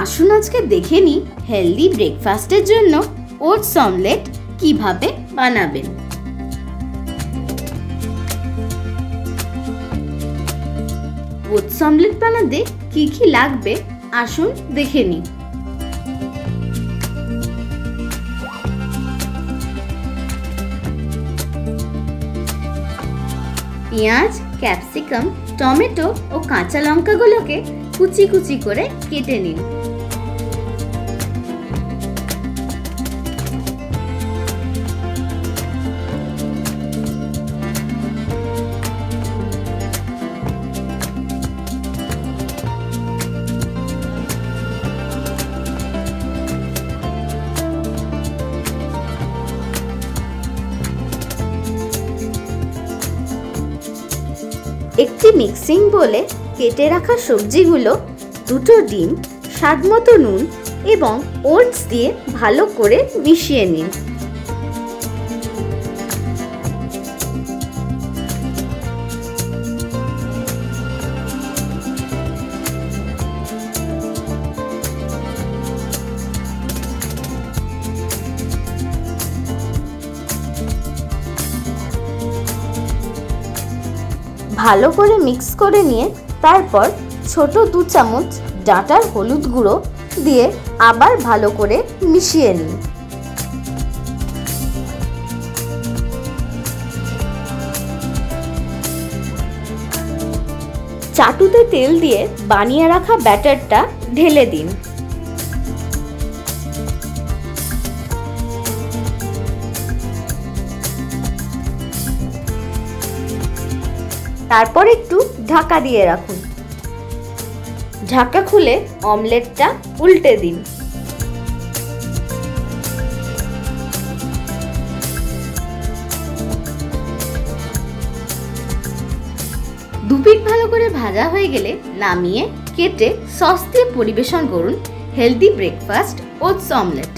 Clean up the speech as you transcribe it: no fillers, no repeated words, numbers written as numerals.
আসুন আজকে দেখে নিই হেলদি ব্রেকফাস্টের জন্য ওটস অমলেট কিভাবে বানাবেন। ওটস অমলেট বানাতে কি কি লাগবে আসুন দেখে নিই। পেঁয়াজ, ক্যাপসিকাম, টমেটো ও কাঁচা লঙ্কাগুলোকে কুচি কুচি করে কেটে নিন। একটি মিক্সিং বোলে কেটে রাখা সবজিগুলো, দুটো ডিম, স্বাদমতো নুন এবং ওটস দিয়ে ভালো করে মিশিয়ে নিন। ভালো করে মিক্স করে নিয়ে তারপর ছোট 2 চামচ ডাঁটার হলুদ গুঁড়ো দিয়ে আবার ভালো করে মিশিয়ে নিন। চাটুতে তেল দিয়ে বানিয়ে রাখা ব্যাটারটা ঢেলে দিন। তারপর একটু ঢাকা দিয়ে রাখুন। ঢাকা খুলে অমলেটটা উল্টে দিন। দুপিঠ ভালো করে ভাজা হয়ে গেলে নামিয়ে কেটে সস দিয়ে পরিবেশন করুন হেলদি ব্রেকফাস্ট ওটস অমলেট।